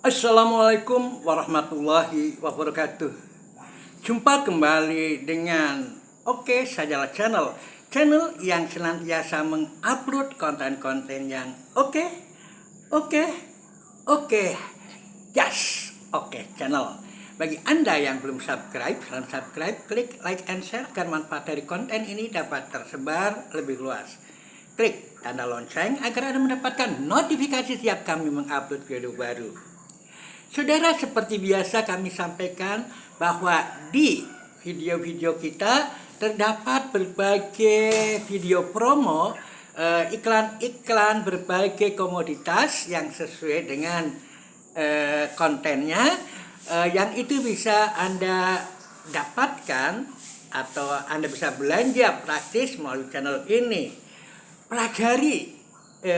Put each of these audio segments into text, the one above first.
Assalamualaikum warahmatullahi wabarakatuh. Jumpa kembali dengan Oke Sajalah Channel. Channel yang senantiasa mengupload konten-konten yang oke, yes, oke channel. Bagi Anda yang belum subscribe, silahkan subscribe, klik like and share agar manfaat dari konten ini dapat tersebar lebih luas. Klik tanda lonceng agar Anda mendapatkan notifikasi setiap kami mengupload video baru. Saudara, seperti biasa kami sampaikan bahwa di video-video kita terdapat berbagai video promo, iklan-iklan berbagai komoditas yang sesuai dengan kontennya, yang itu bisa Anda dapatkan atau Anda bisa belanja praktis melalui channel ini. Pelajari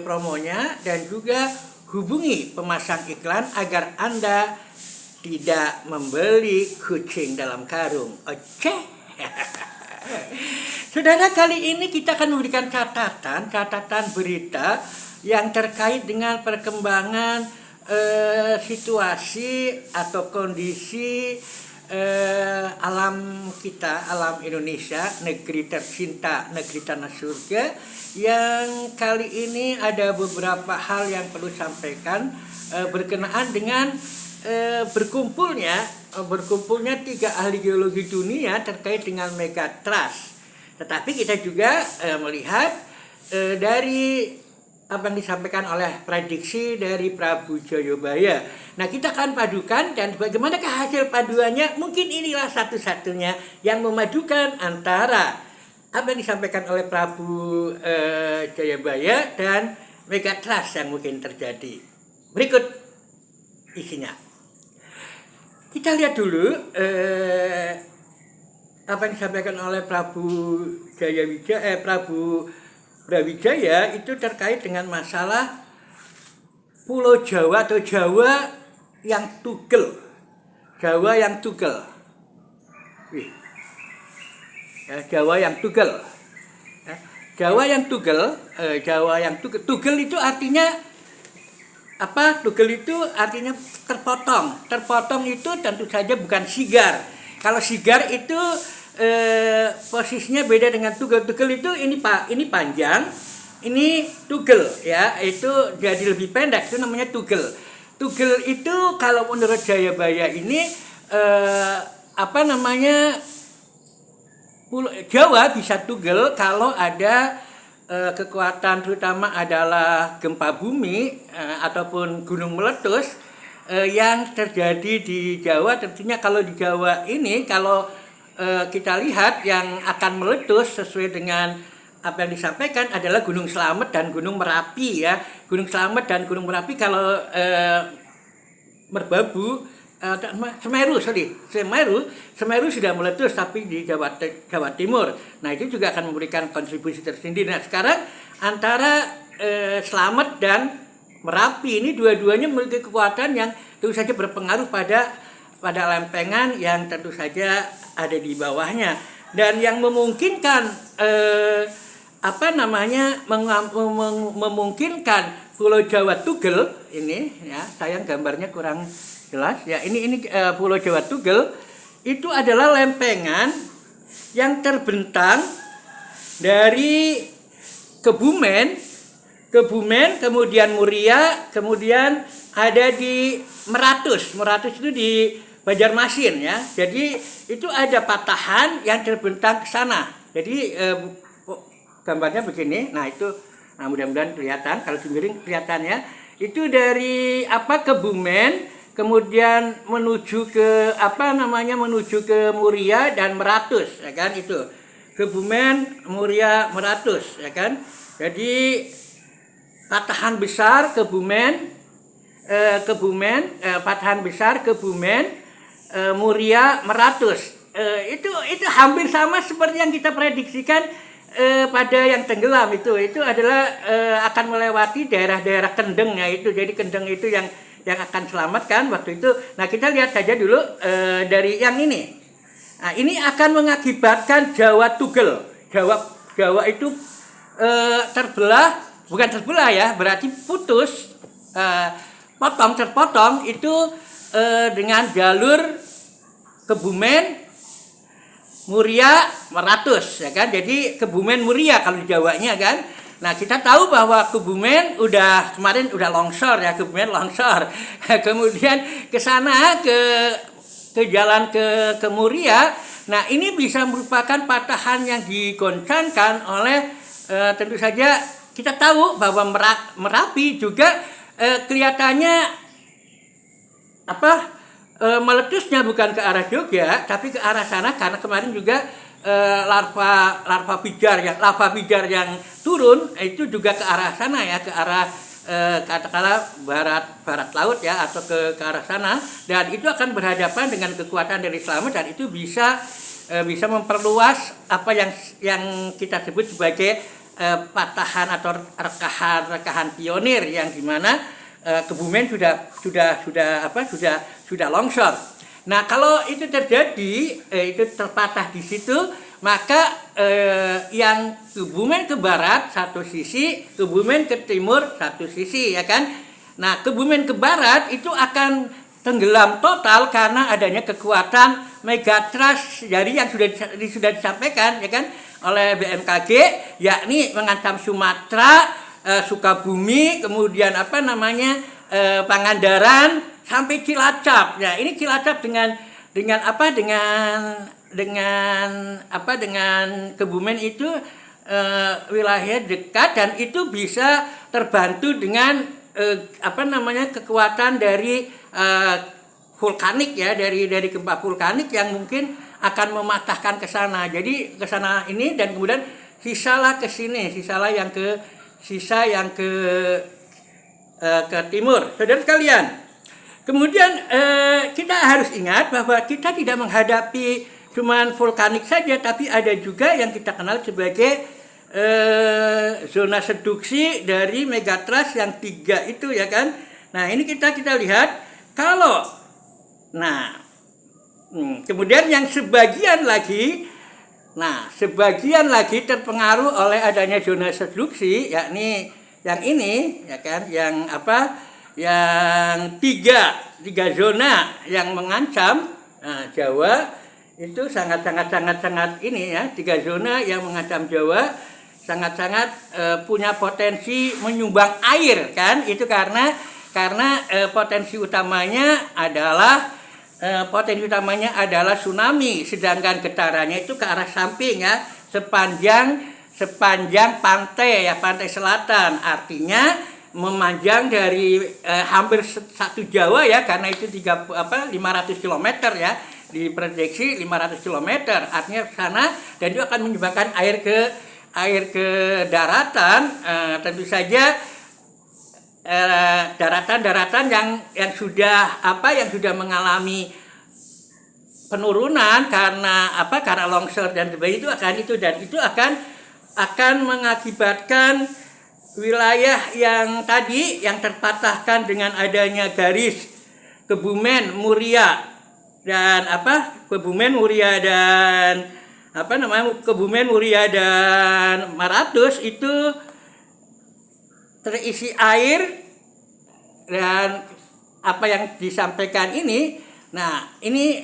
promonya dan juga hubungi pemasang iklan agar Anda tidak membeli kucing dalam karung. Oke. Saudara, kali ini kita akan memberikan catatan berita yang terkait dengan perkembangan situasi atau kondisi alam kita, alam Indonesia, negeri tercinta, negeri tanah surga, yang kali ini ada beberapa hal yang perlu sampaikan berkenaan dengan berkumpulnya 3 ahli geologi dunia terkait dengan megatrust. Tetapi kita juga melihat dari apa yang disampaikan oleh prediksi dari Prabu Jayabaya. Nah, kita akan padukan, dan bagaimanakah hasil paduannya? Mungkin inilah satu-satunya yang memadukan antara apa yang disampaikan oleh Prabu Jayabaya dan megatrust yang mungkin terjadi. Berikut isinya. Kita lihat dulu apa yang disampaikan oleh Prabu Brawijaya itu terkait dengan masalah Pulau Jawa atau Jawa yang tugel. Jawa yang tugel. Jawa yang tugel. Jawa yang tugel. Tugel itu artinya apa? Tugel itu artinya terpotong. Terpotong itu tentu saja bukan sigar. Kalau sigar itu posisinya beda dengan tugel. Tugel itu ini panjang, ini tugel ya, itu jadi lebih pendek, itu namanya tugel. Tugel itu kalau menurut Jayabaya ini Jawa bisa tugel kalau ada kekuatan, terutama adalah gempa bumi ataupun gunung meletus yang terjadi di Jawa. Tentunya kalau di Jawa ini, kalau kita lihat yang akan meletus sesuai dengan apa yang disampaikan adalah Gunung Slamet dan Gunung Merapi ya. Gunung Slamet dan Gunung Merapi kalau Merbabu, Semeru sudah meletus, tapi di Jawa Timur. Nah, itu juga akan memberikan kontribusi tersendiri. Nah, sekarang antara Slamet dan Merapi ini dua-duanya memiliki kekuatan yang tentu saja berpengaruh pada lempengan yang tentu saja ada di bawahnya, dan yang memungkinkan memungkinkan Pulau Jawa tugel ini ya, sayang gambarnya kurang jelas ya, ini Pulau Jawa tugel itu adalah lempengan yang terbentang dari Kebumen, kemudian Muria, kemudian ada di Meratus itu di Banjarmasin ya. Jadi itu ada patahan yang terbentang ke sana. Jadi gambarnya begini. Nah, itu mudah-mudahan kelihatan, kalau miring kelihatannya. Itu dari Kebumen, kemudian menuju ke Muria dan Meratus ya kan, itu. Kebumen, Muria, Meratus ya kan. Jadi patahan besar Kebumen, patahan besar Kebumen, Muria, Meratus. Itu hampir sama seperti yang kita prediksikan pada yang tenggelam itu adalah akan melewati daerah-daerah Kendeng ya itu. Jadi Kendeng itu yang akan selamatkan waktu itu. Nah, kita lihat saja dulu dari yang ini. Nah, ini akan mengakibatkan Jawa tugel. Jawa itu bukan terbelah ya, berarti putus. terpotong itu dengan jalur Kebumen, Muria, Meratus ya kan. Jadi Kebumen Muria kalau di Jawanya kan. Nah, kita tahu bahwa Kebumen kemarin udah longsor ya, Kebumen longsor. Kemudian ke sana ke jalan ke Muria. Nah, ini bisa merupakan patahan yang digoncangkan oleh tentu saja kita tahu bahwa Merapi juga kelihatannya meletusnya bukan ke arah Jogja tapi ke arah sana, karena kemarin juga lava pijar yang turun itu juga ke arah sana ya, ke arah katakanlah barat laut ya, atau ke arah sana, dan itu akan berhadapan dengan kekuatan dari Slamet, dan itu bisa memperluas apa yang kita sebut sebagai patahan atau rekahan pionir, yang dimana Kebumen sudah longsor. Nah, kalau itu terjadi, itu terpatah di situ, maka yang Kebumen ke barat satu sisi, Kebumen ke timur satu sisi, ya kan? Nah, Kebumen ke barat itu akan tenggelam total karena adanya kekuatan megatrust dari yang sudah disampaikan, ya kan, oleh BMKG, yakni mengancam Sumatera, Sukabumi, kemudian Pangandaran sampai Cilacap. Ya, ini Cilacap dengan Kebumen itu wilayah dekat, dan itu bisa terbantu dengan kekuatan dari vulkanik ya, dari gempa vulkanik yang mungkin akan mematahkan ke sana. Jadi ke sana ini, dan kemudian sisalah ke sini, sisa yang ke timur. Saudara sekalian, kemudian kita harus ingat bahwa kita tidak menghadapi cuman vulkanik saja, tapi ada juga yang kita kenal sebagai zona subduksi dari megatrust yang 3 itu, ya kan. Nah, ini kita lihat kalau kemudian yang sebagian lagi terpengaruh oleh adanya zona subduksi, yakni yang ini, ya kan, yang tiga zona yang mengancam Jawa itu sangat ini ya, 3 zona yang mengancam Jawa sangat punya potensi menyumbang air kan, itu karena potensi utamanya adalah tsunami, sedangkan getarannya itu ke arah samping ya, sepanjang pantai ya, pantai selatan, artinya memanjang dari hampir satu Jawa ya, karena itu 500 km ya, diprediksi 500 km, artinya ke sana, dan itu akan menyumbangkan air ke daratan, tentu saja daratan-daratan yang sudah mengalami penurunan karena longsor dan sebagainya, itu akan mengakibatkan wilayah yang tadi yang terpatahkan dengan adanya garis Kebumen, Muria dan Meratus itu terisi air, dan apa yang disampaikan ini. Nah, ini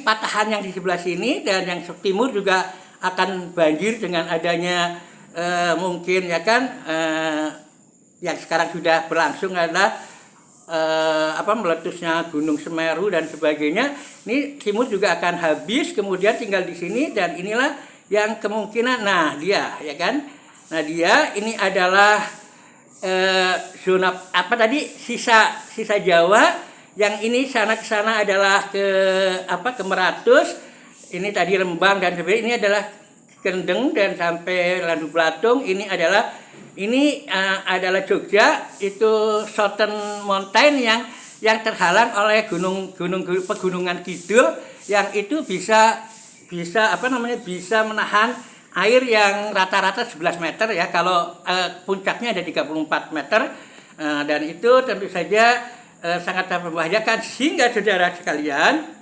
patahan yang di sebelah sini, dan yang timur juga akan banjir dengan adanya mungkin ya kan yang sekarang sudah berlangsung adalah meletusnya Gunung Semeru dan sebagainya. Ini timur juga akan habis, kemudian tinggal di sini, dan inilah yang kemungkinan. Nah, dia ya kan. Nah, dia ini adalah zona sisa Jawa, yang ini sana ke sana adalah ke Meratus, ini tadi Rembang dan sebagainya, ini adalah Kendeng dan sampai Landu Blatung, ini adalah Jogja, itu Southern Mountain yang terhalang oleh pegunungan kidul, yang itu bisa menahan air yang rata-rata 11 meter ya, kalau puncaknya ada 34 meter, dan itu tentu saja sangat membahayakan, sehingga saudara sekalian,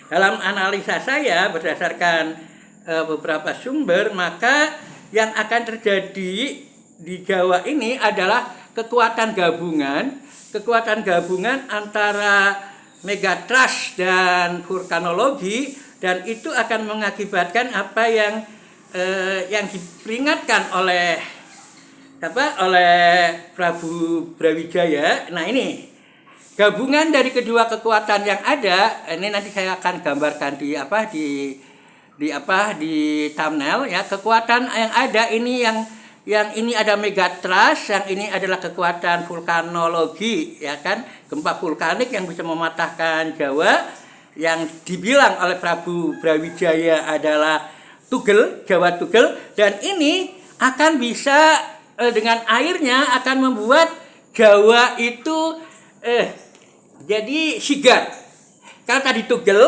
dalam analisa saya berdasarkan beberapa sumber, maka yang akan terjadi di Jawa ini adalah kekuatan gabungan antara megatrust dan vulkanologi, dan itu akan mengakibatkan apa yang diperingatkan oleh Prabu Brawijaya. Nah, ini gabungan dari kedua kekuatan yang ada. Ini nanti saya akan gambarkan di thumbnail ya. Kekuatan yang ada ini yang ini ada megatrust, yang ini adalah kekuatan vulkanologi ya kan, gempa vulkanik yang bisa mematahkan Jawa, yang dibilang oleh Prabu Brawijaya adalah tugel, Jawa tugel, dan ini akan bisa dengan airnya akan membuat Jawa itu jadi sigar. Kalau tadi tugel,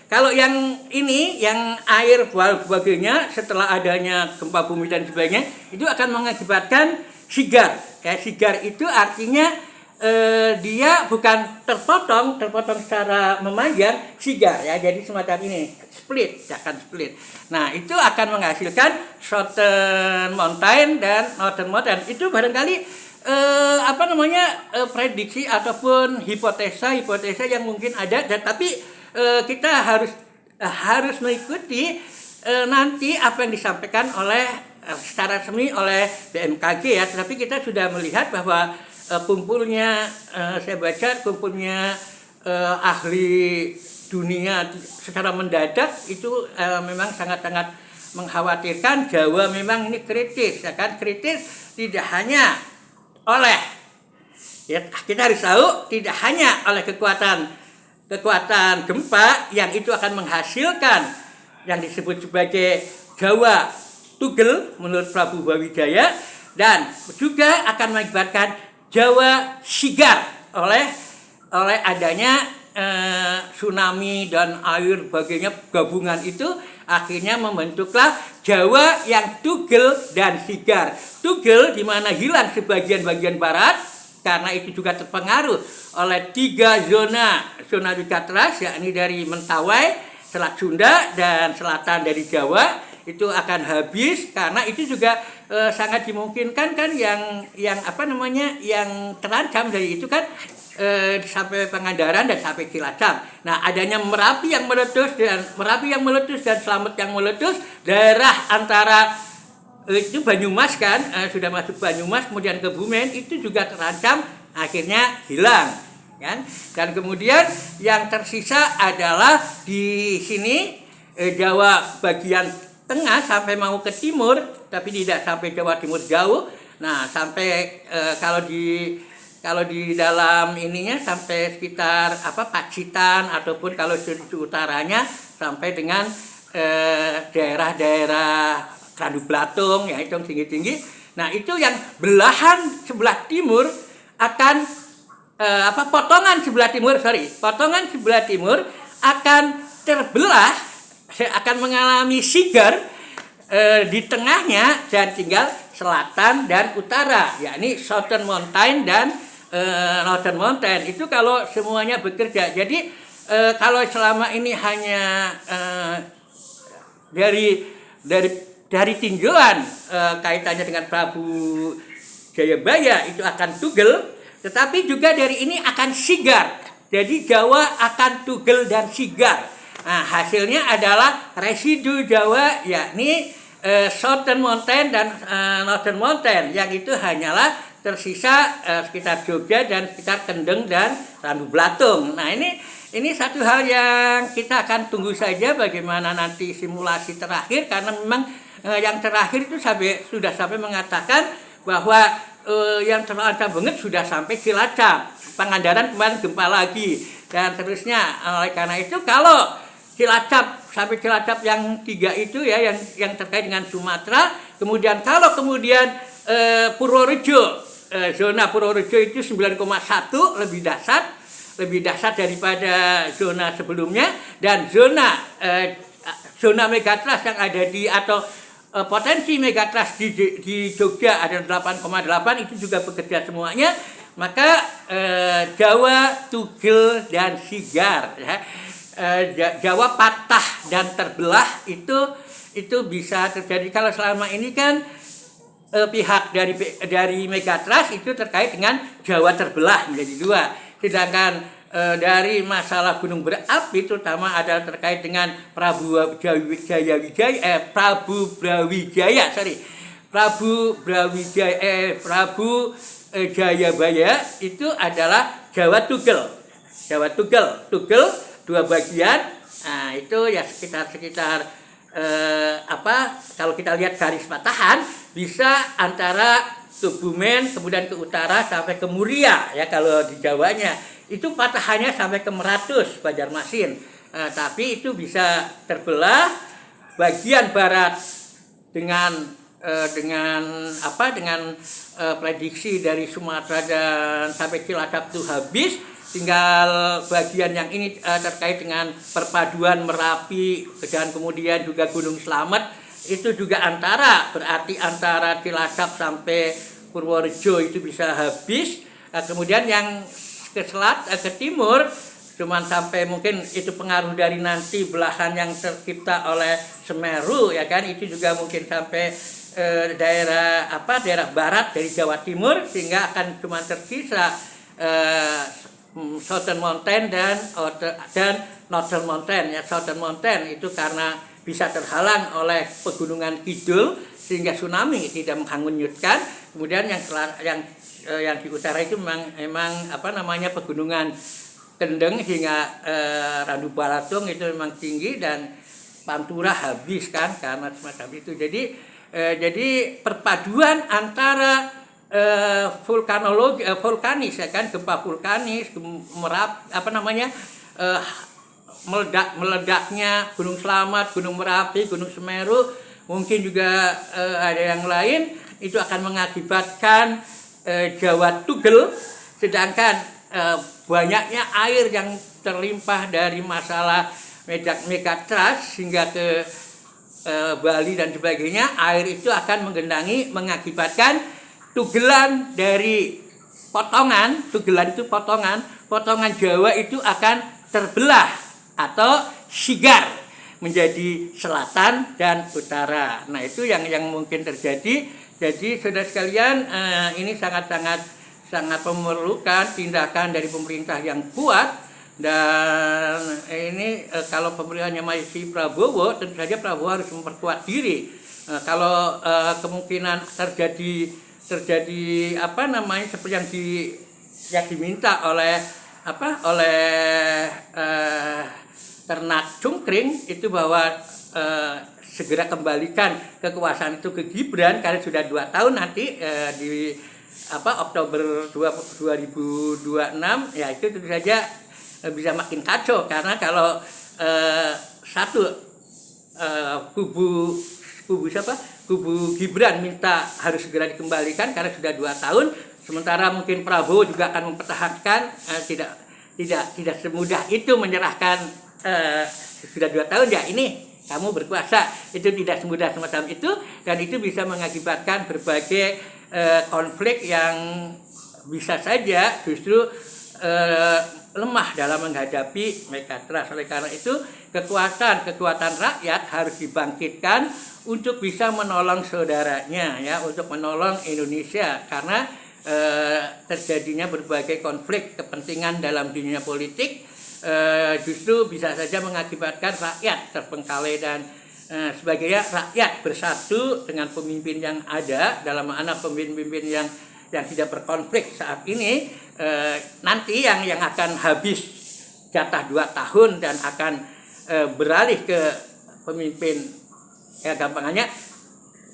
kalau yang ini, yang air sebagainya setelah adanya gempa bumi dan sebagainya, itu akan mengakibatkan sigar. Ya, sigar itu artinya dia bukan terpotong secara memanjang, sigar ya. Jadi semacam ini, split, akan split. Nah, itu akan menghasilkan Southern Mountain dan Northern Mountain. Itu barangkali prediksi ataupun hipotesa yang mungkin ada, dan tapi kita harus mengikuti nanti apa yang disampaikan oleh secara resmi oleh BMKG ya. Tetapi kita sudah melihat bahwa saya baca kumpulnya ahli dunia secara mendadak itu memang sangat-sangat mengkhawatirkan. Jawa memang ini kritis ya kan, kritis tidak hanya oleh ya, kita harus tahu tidak hanya oleh kekuatan gempa yang itu akan menghasilkan yang disebut sebagai Jawa tugel menurut Prabu Brawijaya, dan juga akan mengakibatkan Jawa sigar oleh adanya tsunami dan air bagainya, gabungan itu akhirnya membentuklah Jawa yang tugel dan sigar. Tugel di mana hilang sebagian bagian barat, karena itu juga terpengaruh oleh 3 zona megatrust, yakni dari Mentawai, Selat Sunda, dan selatan dari Jawa. Itu akan habis, karena itu juga sangat dimungkinkan kan yang terancam dari itu kan sampai Pangandaran dan sampai Cilacap. Nah, adanya Merapi yang meletus dan Slamet yang meletus, daerah antara itu Banyumas kan, sudah masuk Banyumas kemudian ke Bumen, itu juga terancam, akhirnya hilang kan. Dan kemudian yang tersisa adalah di sini Jawa bagian tengah sampai mau ke timur, tapi tidak sampai Jawa Timur jauh. Nah, sampai kalau di dalam ininya sampai sekitar Pacitan, ataupun kalau di utaranya sampai dengan daerah-daerah Randu Blatung ya, itu tinggi-tinggi. Nah, itu yang belahan sebelah timur akan potongan sebelah timur akan terbelah, akan mengalami sigar di tengahnya, dan tinggal selatan dan utara, yakni Southern Mountain dan Northern Mountain. Itu kalau semuanya bekerja. Jadi kalau selama ini hanya dari tinjauan kaitannya dengan Prabu Jayabaya itu akan tugel, tetapi juga dari ini akan sigar. Jadi Jawa akan tugel dan sigar. Nah, hasilnya adalah residu Jawa, yakni Southern Mountain dan Northern Mountain, yang itu hanyalah tersisa sekitar Jogja dan sekitar Kendeng dan Randu Blatung. Nah, ini satu hal yang kita akan tunggu saja bagaimana nanti simulasi terakhir, karena memang yang terakhir itu sudah sampai mengatakan bahwa yang terancam banget sudah sampai Cilacap, Pangandaran kemarin gempa lagi, dan terusnya. Oleh karena itu kalau sampai Cilacap yang 3 itu ya, yang terkait dengan Sumatera, kemudian Purworejo, zona Purworejo itu 9,1, lebih dahsyat daripada zona sebelumnya, dan zona megatrust yang ada atau potensi megatrust di Jogja ada 8,8, itu juga bekerja semuanya. Maka Jawa tugel dan sigar ya. Jawa patah dan terbelah itu bisa terjadi. Kalau selama ini kan pihak dari Megatrust itu terkait dengan Jawa terbelah menjadi dua. Sedangkan dari masalah gunung berapi terutama adalah terkait dengan Prabu Jayabaya itu adalah Jawa Tugel. Jawa Tugel dua bagian. Nah, itu ya sekitar kalau kita lihat garis patahan bisa antara Kebumen kemudian ke utara sampai ke Muria ya kalau di Jawanya. Itu patahannya sampai ke Meratus, Banjarmasin. Tapi itu bisa terbelah bagian barat dengan prediksi dari Sumatera dan sampai Cilacap itu habis. Tinggal bagian yang ini terkait dengan perpaduan Merapi dan kemudian juga Gunung Slamet itu juga berarti antara Cilacap sampai Purworejo itu bisa habis. Kemudian yang ke timur cuman sampai mungkin itu pengaruh dari nanti belahan yang tercipta oleh Semeru ya kan, itu juga mungkin sampai daerah barat dari Jawa Timur sehingga akan cuma tersisa Southern Mountain dan Northern Mountain ya. Southern Mountain itu karena bisa terhalang oleh pegunungan kidul sehingga tsunami tidak menghanyutkan. Kemudian yang di utara itu memang pegunungan Kendeng hingga Randu Balatung itu memang tinggi dan Pantura habis kan karena semacam itu. Jadi perpaduan antara vulkanis ya kan, gempa vulkanis, meledaknya Gunung Slamet, Gunung Merapi, Gunung Semeru, mungkin juga ada yang lain, itu akan mengakibatkan Jawa Tugel. Sedangkan banyaknya air yang terlimpah dari masalah Megatrust hingga ke Bali dan sebagainya, air itu akan mengakibatkan tugelan dari tugelan itu potongan Jawa itu akan terbelah atau sigar menjadi selatan dan utara. Nah, itu yang mungkin terjadi. Jadi saudara sekalian, ini sangat memerlukan tindakan dari pemerintah yang kuat. Dan ini kalau pemilihannya masih Prabowo, tentu saja Prabowo harus memperkuat diri. Kalau kemungkinan terjadi seperti yang diminta oleh ternak cungkring itu bahwa segera kembalikan kekuasaan itu ke Gibran karena sudah 2 tahun nanti di Oktober 2026 ya, itu tentu saja bisa makin kacau karena kalau satu kubu Gibran minta harus segera dikembalikan karena sudah 2 tahun, sementara mungkin Prabowo juga akan mempertahankan tidak semudah itu menyerahkan sudah 2 tahun ya ini kamu berkuasa, itu tidak semudah semacam itu, dan itu bisa mengakibatkan berbagai konflik yang bisa saja justru lemah dalam menghadapi Megatrust. Oleh karena itu kekuatan rakyat harus dibangkitkan untuk bisa menolong saudaranya ya, untuk menolong Indonesia karena terjadinya berbagai konflik kepentingan dalam dunia politik justru bisa saja mengakibatkan rakyat terbengkalai dan sebagainya. Rakyat bersatu dengan pemimpin yang ada, dalam mana pemimpin yang tidak berkonflik saat ini, nanti yang akan habis jatah 2 tahun dan akan beralih ke pemimpin ya gampangannya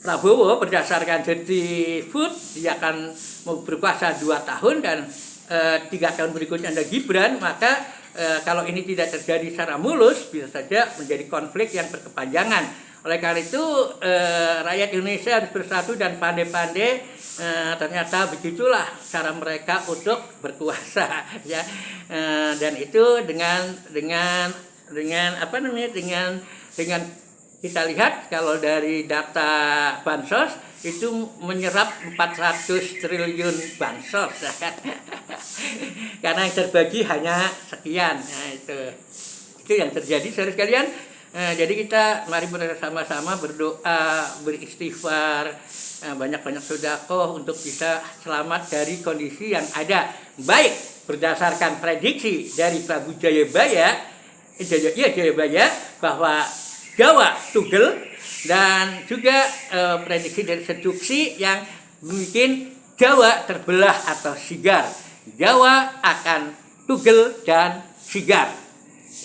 Prabowo berdasarkan dirty food, dia akan berkuasa 2 tahun dan 3 tahun berikutnya ada Gibran, maka kalau ini tidak terjadi secara mulus bisa saja menjadi konflik yang berkepanjangan. Oleh karena itu rakyat Indonesia harus bersatu dan pandai-pandai ternyata begitulah cara mereka untuk berkuasa ya. Dan itu dengan kita lihat kalau dari data bansos itu menyerap 400 triliun bansos ya kan? Karena yang terbagi hanya sekian. Nah, itu yang terjadi saudara sekalian. Jadi kita mari bersama-sama berdoa, beristighfar, banyak-banyak sedekah untuk bisa selamat dari kondisi yang ada. Baik berdasarkan prediksi dari Prabu Jayabaya bahwa Jawa tugel, dan juga prediksi dari Seduksi yang bikin Jawa terbelah atau sigar. Jawa akan tugel dan sigar.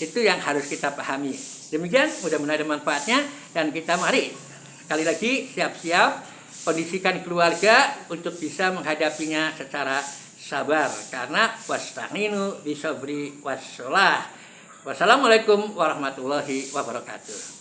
Itu yang harus kita pahami. Demikian, mudah-mudahan ada manfaatnya, dan kita mari sekali lagi siap-siap kondisikan keluarga untuk bisa menghadapinya secara sabar, karena wasta'inu bisabri wassalah. Wassalamualaikum warahmatullahi wabarakatuh.